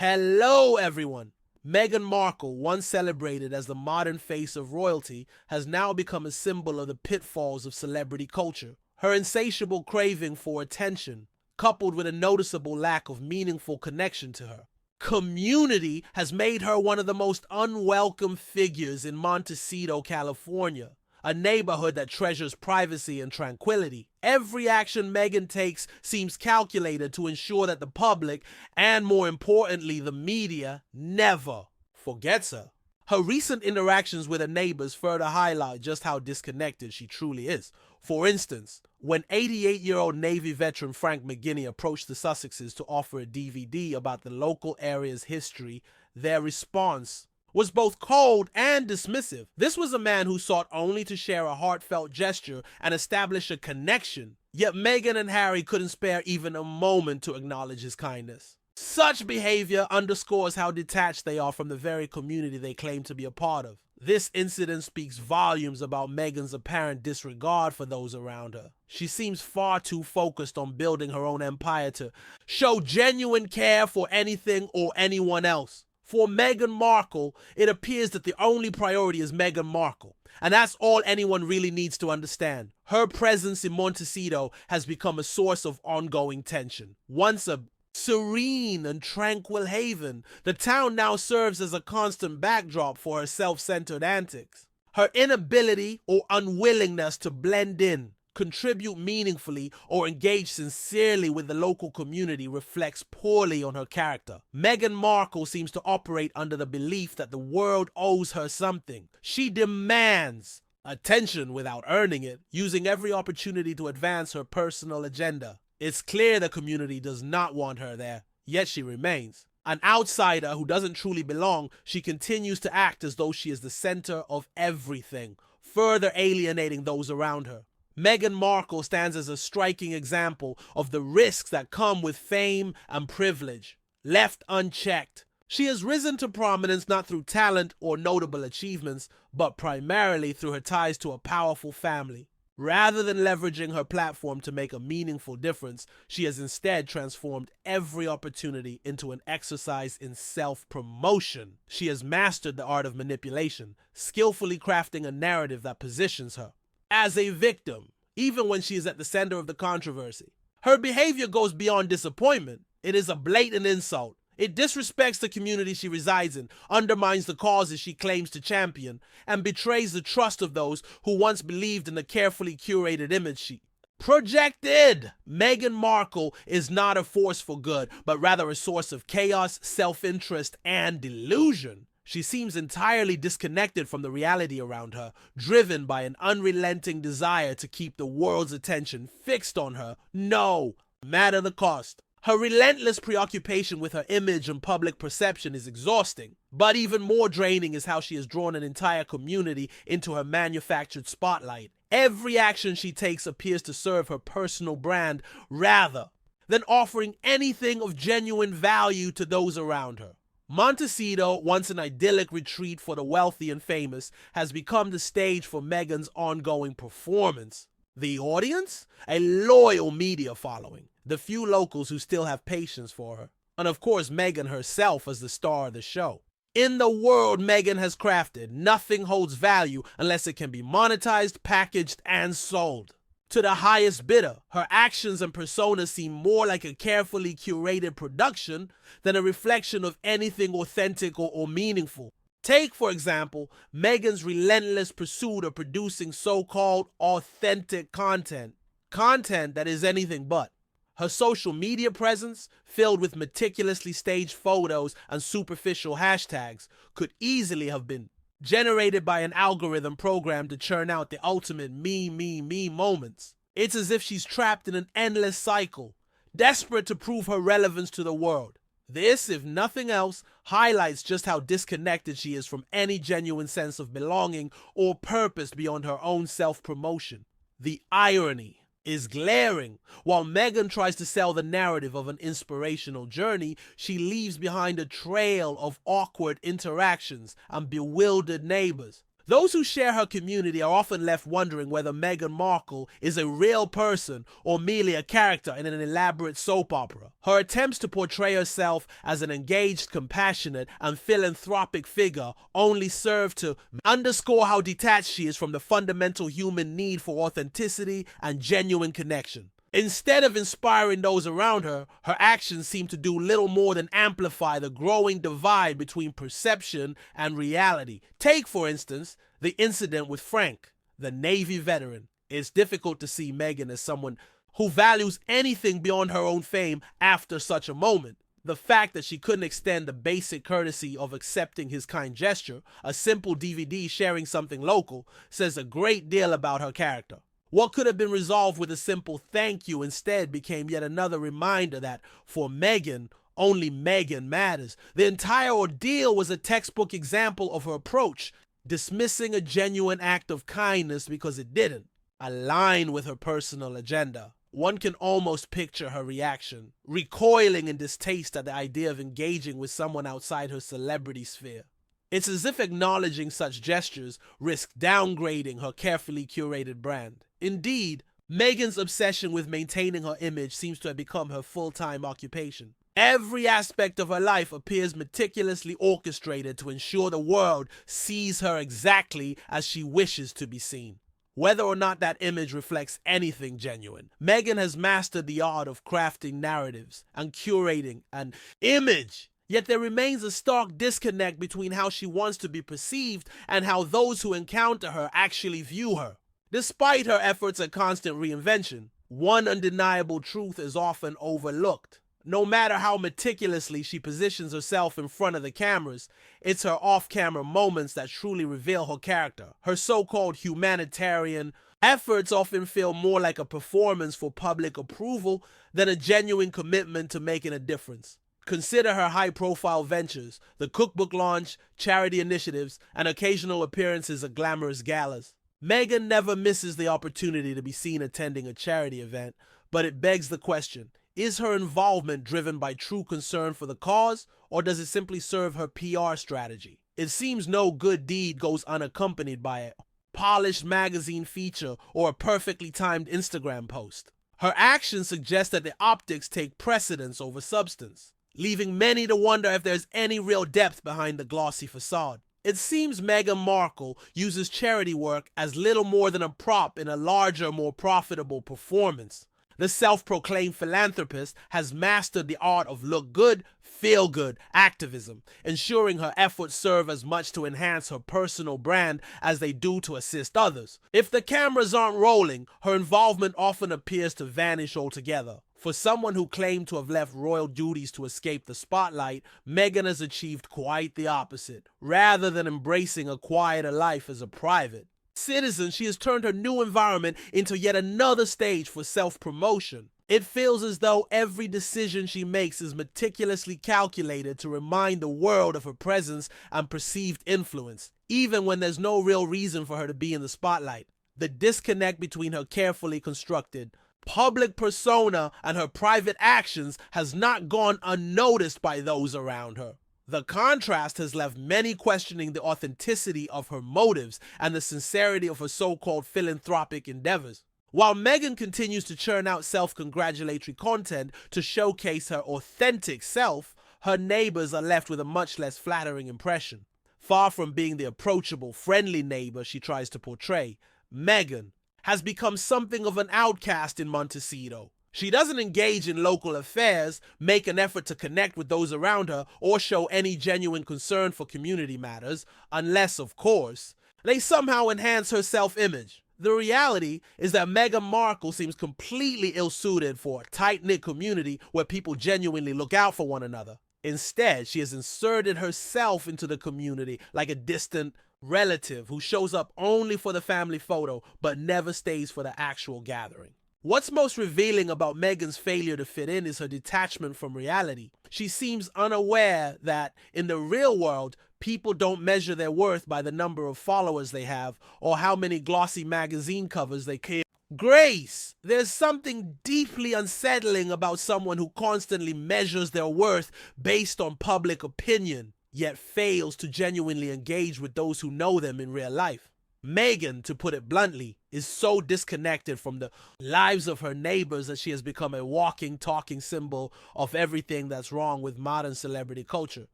Hello, everyone! Meghan Markle, once celebrated as the modern face of royalty, has now become a symbol of the pitfalls of celebrity culture. Her insatiable craving for attention, coupled with a noticeable lack of meaningful connection to her community, has made her one of the most unwelcome figures in Montecito, California, a neighborhood that treasures privacy and tranquility. Every action Meghan takes seems calculated to ensure that the public, and more importantly the media, never forgets her. Her recent interactions with her neighbors further highlight just how disconnected she truly is. For instance, when 88-year-old Navy veteran Frank McGinney approached the Sussexes to offer a DVD about the local area's history, their response was both cold and dismissive. This was a man who sought only to share a heartfelt gesture and establish a connection, yet Meghan and Harry couldn't spare even a moment to acknowledge his kindness. Such behavior underscores how detached they are from the very community they claim to be a part of. This incident speaks volumes about Meghan's apparent disregard for those around her. She seems far too focused on building her own empire to show genuine care for anything or anyone else. For Meghan Markle, it appears that the only priority is Meghan Markle, and that's all anyone really needs to understand. Her presence in Montecito has become a source of ongoing tension. Once a serene and tranquil haven, the town now serves as a constant backdrop for her self-centered antics. Her inability or unwillingness to blend in, contribute meaningfully, or engage sincerely with the local community reflects poorly on her character. Meghan Markle seems to operate under the belief that the world owes her something. She demands attention without earning it, using every opportunity to advance her personal agenda. It's clear the community does not want her there, yet she remains. An outsider who doesn't truly belong, she continues to act as though she is the center of everything, further alienating those around her. Meghan Markle stands as a striking example of the risks that come with fame and privilege. Left unchecked, she has risen to prominence not through talent or notable achievements, but primarily through her ties to a powerful family. Rather than leveraging her platform to make a meaningful difference, she has instead transformed every opportunity into an exercise in self-promotion. She has mastered the art of manipulation, skillfully crafting a narrative that positions her as a victim, even when she is at the center of the controversy. Her behavior goes beyond disappointment. It is a blatant insult. It disrespects the community she resides in, undermines the causes she claims to champion, and betrays the trust of those who once believed in the carefully curated image she projected. Meghan Markle is not a force for good, but rather a source of chaos, self-interest, and delusion. She seems entirely disconnected from the reality around her, driven by an unrelenting desire to keep the world's attention fixed on her, no matter the cost. Her relentless preoccupation with her image and public perception is exhausting, but even more draining is how she has drawn an entire community into her manufactured spotlight. Every action she takes appears to serve her personal brand rather than offering anything of genuine value to those around her. Montecito, once an idyllic retreat for the wealthy and famous, has become the stage for Meghan's ongoing performance. The audience? A loyal media following. The few locals who still have patience for her. And of course, Meghan herself as the star of the show. In the world Meghan has crafted, nothing holds value unless it can be monetized, packaged, and sold to the highest bidder. Her actions and persona seem more like a carefully curated production than a reflection of anything authentic or meaningful. Take, for example, Meghan's relentless pursuit of producing so-called authentic content. Content that is anything but. Her social media presence, filled with meticulously staged photos and superficial hashtags, could easily have been generated by an algorithm programmed to churn out the ultimate me moments. It's as if she's trapped in an endless cycle, desperate to prove her relevance to the world. This, if nothing else, highlights just how disconnected she is from any genuine sense of belonging or purpose beyond her own self-promotion. The irony is glaring. While Meghan tries to sell the narrative of an inspirational journey, she leaves behind a trail of awkward interactions and bewildered neighbors. Those who share her community are often left wondering whether Meghan Markle is a real person or merely a character in an elaborate soap opera. Her attempts to portray herself as an engaged, compassionate, and philanthropic figure only serve to underscore how detached she is from the fundamental human need for authenticity and genuine connection. Instead of inspiring those around her, her actions seem to do little more than amplify the growing divide between perception and reality. Take, for instance, the incident with Frank, the Navy veteran. It's difficult to see Meghan as someone who values anything beyond her own fame after such a moment. The fact that she couldn't extend the basic courtesy of accepting his kind gesture, a simple DVD sharing something local, says a great deal about her character. What could have been resolved with a simple thank you instead became yet another reminder that, for Meghan, only Meghan matters. The entire ordeal was a textbook example of her approach, dismissing a genuine act of kindness because it didn't align with her personal agenda. One can almost picture her reaction, recoiling in distaste at the idea of engaging with someone outside her celebrity sphere. It's as if acknowledging such gestures risked downgrading her carefully curated brand. Indeed, Meghan's obsession with maintaining her image seems to have become her full-time occupation. Every aspect of her life appears meticulously orchestrated to ensure the world sees her exactly as she wishes to be seen. Whether or not that image reflects anything genuine, Meghan has mastered the art of crafting narratives and curating an image. Yet there remains a stark disconnect between how she wants to be perceived and how those who encounter her actually view her. Despite her efforts at constant reinvention, one undeniable truth is often overlooked. No matter how meticulously she positions herself in front of the cameras, it's her off-camera moments that truly reveal her character. Her so-called humanitarian efforts often feel more like a performance for public approval than a genuine commitment to making a difference. Consider her high-profile ventures, the cookbook launch, charity initiatives, and occasional appearances at glamorous galas. Meghan never misses the opportunity to be seen attending a charity event, but it begs the question, is her involvement driven by true concern for the cause, or does it simply serve her PR strategy? It seems no good deed goes unaccompanied by a polished magazine feature or a perfectly timed Instagram post. Her actions suggest that the optics take precedence over substance, leaving many to wonder if there's any real depth behind the glossy facade. It seems Meghan Markle uses charity work as little more than a prop in a larger, more profitable performance. The self-proclaimed philanthropist has mastered the art of look good, feel good activism, ensuring her efforts serve as much to enhance her personal brand as they do to assist others. If the cameras aren't rolling, her involvement often appears to vanish altogether. For someone who claimed to have left royal duties to escape the spotlight, Meghan has achieved quite the opposite. Rather than embracing a quieter life as a private citizen, she has turned her new environment into yet another stage for self-promotion. It feels as though every decision she makes is meticulously calculated to remind the world of her presence and perceived influence, even when there's no real reason for her to be in the spotlight. The disconnect between her carefully constructed public persona and her private actions has not gone unnoticed by those around her. The contrast has left many questioning the authenticity of her motives and the sincerity of her so-called philanthropic endeavors. While Meghan continues to churn out self-congratulatory content to showcase her authentic self, her neighbors are left with a much less flattering impression. Far from being the approachable, friendly neighbor she tries to portray, Meghan has become something of an outcast in Montecito. She doesn't engage in local affairs, make an effort to connect with those around her, or show any genuine concern for community matters, unless, of course, they somehow enhance her self-image. The reality is that Meghan Markle seems completely ill-suited for a tight-knit community where people genuinely look out for one another. Instead, she has inserted herself into the community like a distant relative who shows up only for the family photo but never stays for the actual gathering. What's most revealing about Meghan's failure to fit in is her detachment from reality. She seems unaware that, in the real world, people don't measure their worth by the number of followers they have or how many glossy magazine covers they carry. Grace! There's something deeply unsettling about someone who constantly measures their worth based on public opinion. yet fails to genuinely engage with those who know them in real life. Megan, to put it bluntly, is so disconnected from the lives of her neighbors that she has become a walking, talking symbol of everything that's wrong with modern celebrity culture.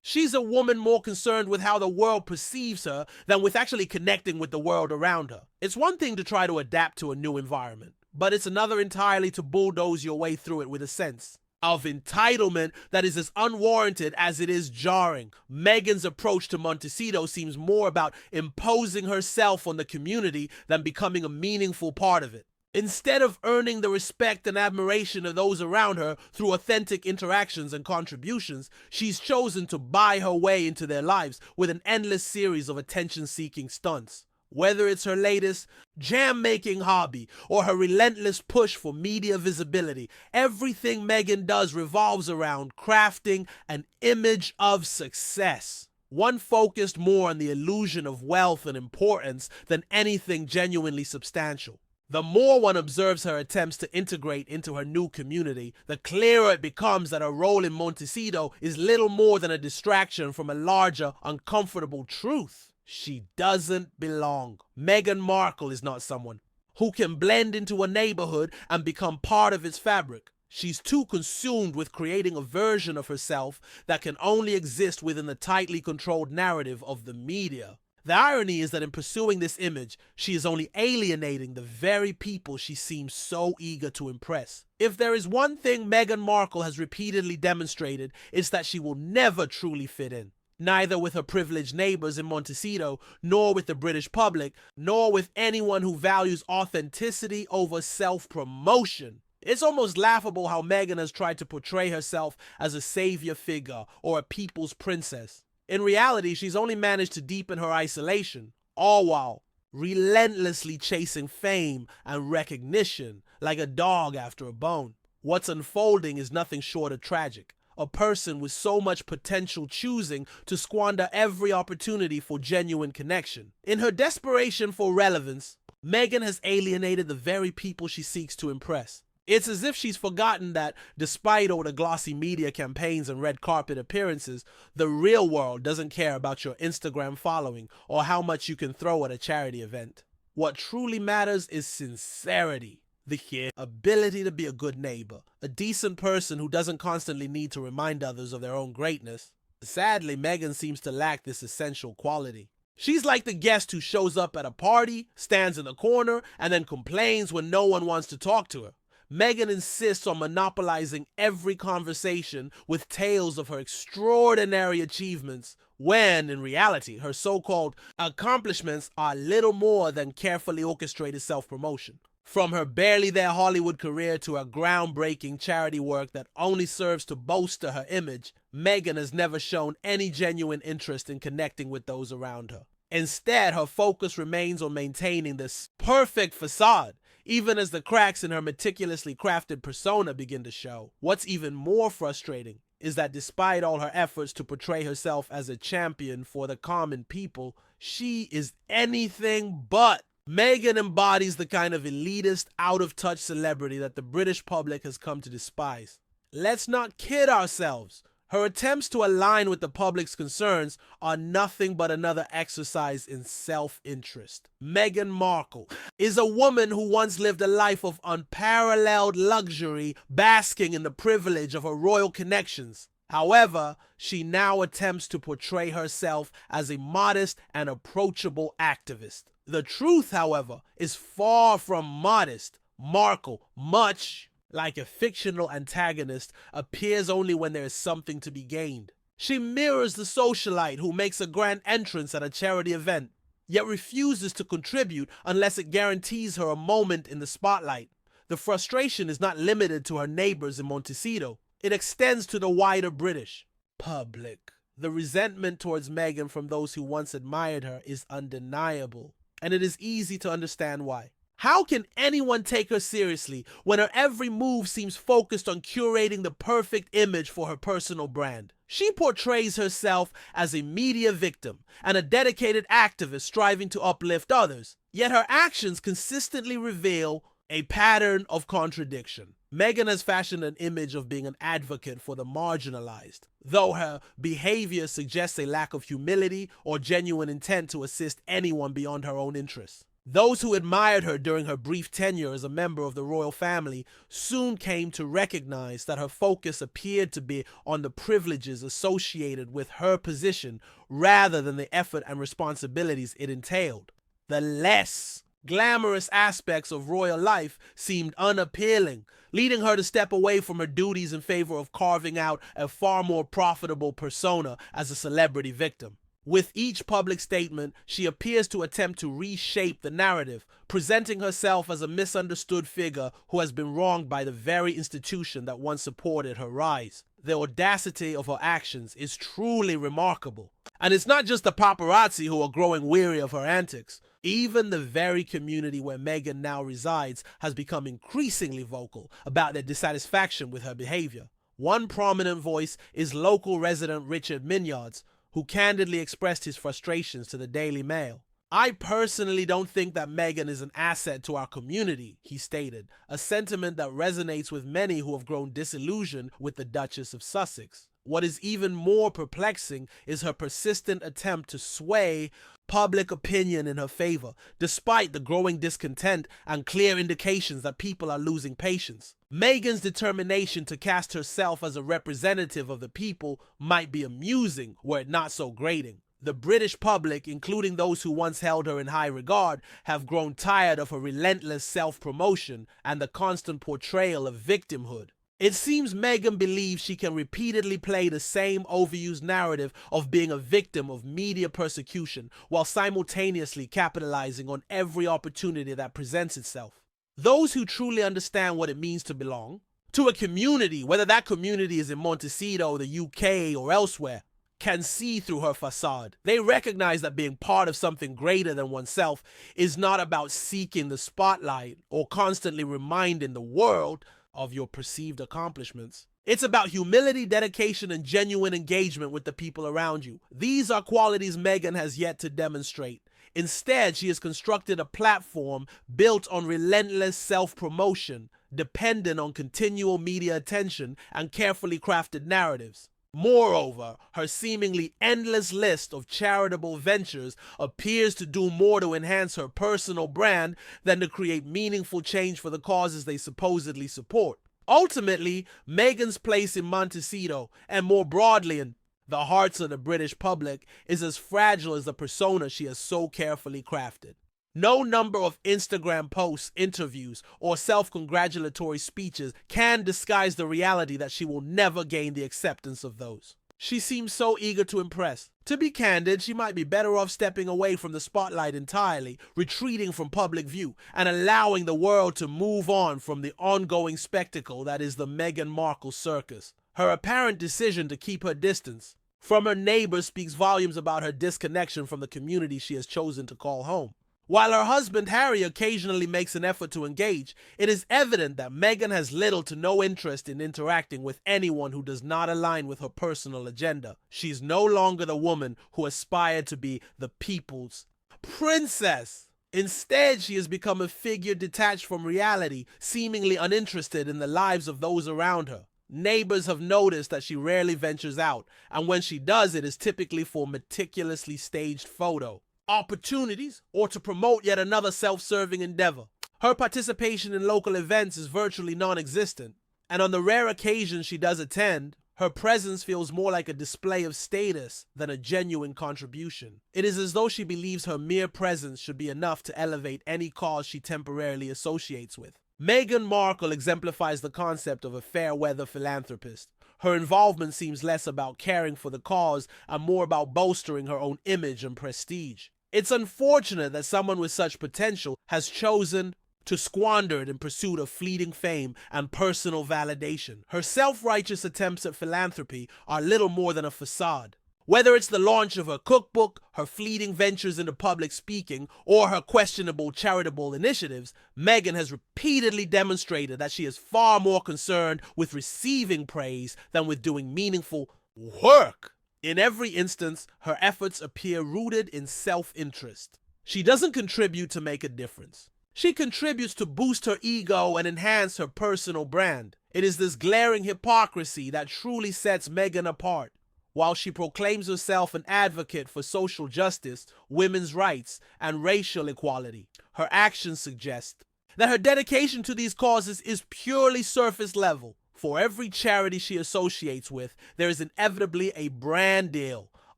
She's a woman more concerned with how the world perceives her than with actually connecting with the world around her. It's one thing to try to adapt to a new environment, but it's another entirely to bulldoze your way through it with a sense of entitlement that is as unwarranted as it is jarring. Megan's approach to Montecito seems more about imposing herself on the community than becoming a meaningful part of it. Instead of earning the respect and admiration of those around her through authentic interactions and contributions, she's chosen to buy her way into their lives with an endless series of attention-seeking stunts. Whether it's her latest jam-making hobby or her relentless push for media visibility, everything Megan does revolves around crafting an image of success. One focused more on the illusion of wealth and importance than anything genuinely substantial. The more one observes her attempts to integrate into her new community, the clearer it becomes that her role in Montecito is little more than a distraction from a larger, uncomfortable truth. She doesn't belong. Meghan Markle is not someone who can blend into a neighborhood and become part of its fabric. She's too consumed with creating a version of herself that can only exist within the tightly controlled narrative of the media. The irony is that in pursuing this image, she is only alienating the very people she seems so eager to impress. If there is one thing Meghan Markle has repeatedly demonstrated, it's that she will never truly fit in. Neither with her privileged neighbors in Montecito, nor with the British public, nor with anyone who values authenticity over self-promotion. It's almost laughable how Meghan has tried to portray herself as a savior figure or a people's princess. In reality, she's only managed to deepen her isolation, all while relentlessly chasing fame and recognition like a dog after a bone. What's unfolding is nothing short of tragic. A person with so much potential choosing to squander every opportunity for genuine connection. In her desperation for relevance, Meghan has alienated the very people she seeks to impress. It's as if she's forgotten that, despite all the glossy media campaigns and red carpet appearances, the real world doesn't care about your Instagram following or how much you can throw at a charity event. What truly matters is sincerity. The ability to be a good neighbor, a decent person who doesn't constantly need to remind others of their own greatness. Sadly, Meghan seems to lack this essential quality. She's like the guest who shows up at a party, stands in the corner, and then complains when no one wants to talk to her. Meghan insists on monopolizing every conversation with tales of her extraordinary achievements, when, in reality, her so-called accomplishments are little more than carefully orchestrated self-promotion. From her barely there Hollywood career to her groundbreaking charity work that only serves to bolster her image, Meghan has never shown any genuine interest in connecting with those around her. Instead, her focus remains on maintaining this perfect facade, even as the cracks in her meticulously crafted persona begin to show. What's even more frustrating is that despite all her efforts to portray herself as a champion for the common people, she is anything but. Meghan embodies the kind of elitist, out-of-touch celebrity that the British public has come to despise. Let's not kid ourselves. Her attempts to align with the public's concerns are nothing but another exercise in self-interest. Meghan Markle is a woman who once lived a life of unparalleled luxury, basking in the privilege of her royal connections. However, she now attempts to portray herself as a modest and approachable activist. The truth, however, is far from modest. Markle, much like a fictional antagonist, appears only when there is something to be gained. She mirrors the socialite who makes a grand entrance at a charity event, yet refuses to contribute unless it guarantees her a moment in the spotlight. The frustration is not limited to her neighbors in Montecito. It extends to the wider British public. The resentment towards Meghan from those who once admired her is undeniable, and it is easy to understand why. How can anyone take her seriously when her every move seems focused on curating the perfect image for her personal brand? She portrays herself as a media victim and a dedicated activist striving to uplift others, yet her actions consistently reveal A pattern of contradiction. Meghan has fashioned an image of being an advocate for the marginalized, though her behavior suggests a lack of humility or genuine intent to assist anyone beyond her own interests. Those who admired her during her brief tenure as a member of the royal family soon came to recognize that her focus appeared to be on the privileges associated with her position rather than the effort and responsibilities it entailed. The less glamorous aspects of royal life seemed unappealing, leading her to step away from her duties in favor of carving out a far more profitable persona as a celebrity victim. With each public statement, she appears to attempt to reshape the narrative, presenting herself as a misunderstood figure who has been wronged by the very institution that once supported her rise. The audacity of her actions is truly remarkable. And it's not just the paparazzi who are growing weary of her antics. Even the very community where Meghan now resides has become increasingly vocal about their dissatisfaction with her behavior. One prominent voice is local resident Richard Minyards, who candidly expressed his frustrations to the Daily Mail. "I personally don't think that Meghan is an asset to our community," he stated, a sentiment that resonates with many who have grown disillusioned with the Duchess of Sussex. What is even more perplexing is her persistent attempt to sway public opinion in her favor, despite the growing discontent and clear indications that people are losing patience. Meghan's determination to cast herself as a representative of the people might be amusing were it not so grating. The British public, including those who once held her in high regard, have grown tired of her relentless self-promotion and the constant portrayal of victimhood. It seems Meghan believes she can repeatedly play the same overused narrative of being a victim of media persecution while simultaneously capitalizing on every opportunity that presents itself. Those who truly understand what it means to belong to a community, whether that community is in Montecito, the UK, or elsewhere, can see through her facade. They recognize that being part of something greater than oneself is not about seeking the spotlight or constantly reminding the world of your perceived accomplishments. It's about humility, dedication, and genuine engagement with the people around you. These are qualities Meghan has yet to demonstrate. Instead, she has constructed a platform built on relentless self-promotion, dependent on continual media attention and carefully crafted narratives. Moreover, her seemingly endless list of charitable ventures appears to do more to enhance her personal brand than to create meaningful change for the causes they supposedly support. Ultimately, Meghan's place in Montecito, and more broadly in the hearts of the British public, is as fragile as the persona she has so carefully crafted. No number of Instagram posts, interviews, or self-congratulatory speeches can disguise the reality that she will never gain the acceptance of those. She seems so eager to impress. To be candid, she might be better off stepping away from the spotlight entirely, retreating from public view, and allowing the world to move on from the ongoing spectacle that is the Meghan Markle circus. Her apparent decision to keep her distance from her neighbors speaks volumes about her disconnection from the community she has chosen to call home. While her husband Harry occasionally makes an effort to engage, it is evident that Meghan has little to no interest in interacting with anyone who does not align with her personal agenda. She's no longer the woman who aspired to be the people's princess. Instead, she has become a figure detached from reality, seemingly uninterested in the lives of those around her. Neighbors have noticed that she rarely ventures out, and when she does, it is typically for a meticulously staged photo, opportunities, or to promote yet another self-serving endeavor. Her participation in local events is virtually non-existent, and on the rare occasions she does attend, her presence feels more like a display of status than a genuine contribution. It is as though she believes her mere presence should be enough to elevate any cause she temporarily associates with. Meghan Markle exemplifies the concept of a fair-weather philanthropist. Her involvement seems less about caring for the cause and more about bolstering her own image and prestige. It's unfortunate that someone with such potential has chosen to squander it in pursuit of fleeting fame and personal validation. Her self-righteous attempts at philanthropy are little more than a facade. Whether it's the launch of her cookbook, her fleeting ventures into public speaking, or her questionable charitable initiatives, Meghan has repeatedly demonstrated that she is far more concerned with receiving praise than with doing meaningful work. In every instance, her efforts appear rooted in self-interest. She doesn't contribute to make a difference. She contributes to boost her ego and enhance her personal brand. It is this glaring hypocrisy that truly sets Meghan apart. While she proclaims herself an advocate for social justice, women's rights, and racial equality, her actions suggest that her dedication to these causes is purely surface level. For every charity she associates with, there is inevitably a brand deal,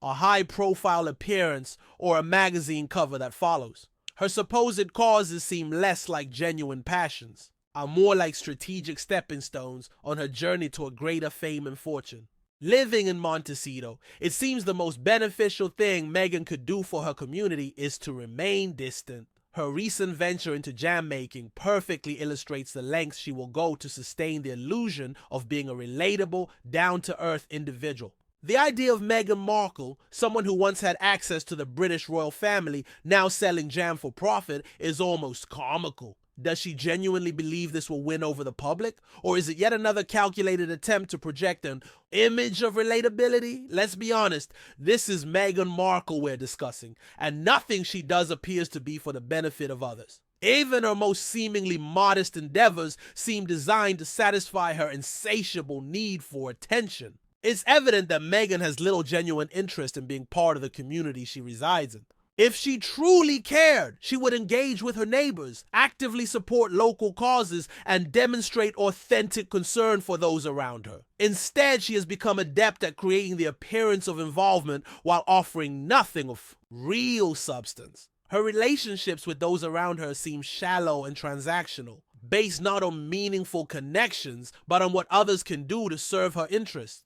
a high-profile appearance, or a magazine cover that follows. Her supposed causes seem less like genuine passions, are more like strategic stepping stones on her journey to a greater fame and fortune. Living in Montecito, it seems the most beneficial thing Meghan could do for her community is to remain distant. Her recent venture into jam making perfectly illustrates the lengths she will go to sustain the illusion of being a relatable, down-to-earth individual. The idea of Meghan Markle, someone who once had access to the British royal family, now selling jam for profit, is almost comical. Does she genuinely believe this will win over the public? Or is it yet another calculated attempt to project an image of relatability? Let's be honest, this is Meghan Markle we're discussing, and nothing she does appears to be for the benefit of others. Even her most seemingly modest endeavors seem designed to satisfy her insatiable need for attention. It's evident that Meghan has little genuine interest in being part of the community she resides in. If she truly cared, she would engage with her neighbors, actively support local causes, and demonstrate authentic concern for those around her. Instead, she has become adept at creating the appearance of involvement while offering nothing of real substance. Her relationships with those around her seem shallow and transactional, based not on meaningful connections, but on what others can do to serve her interests.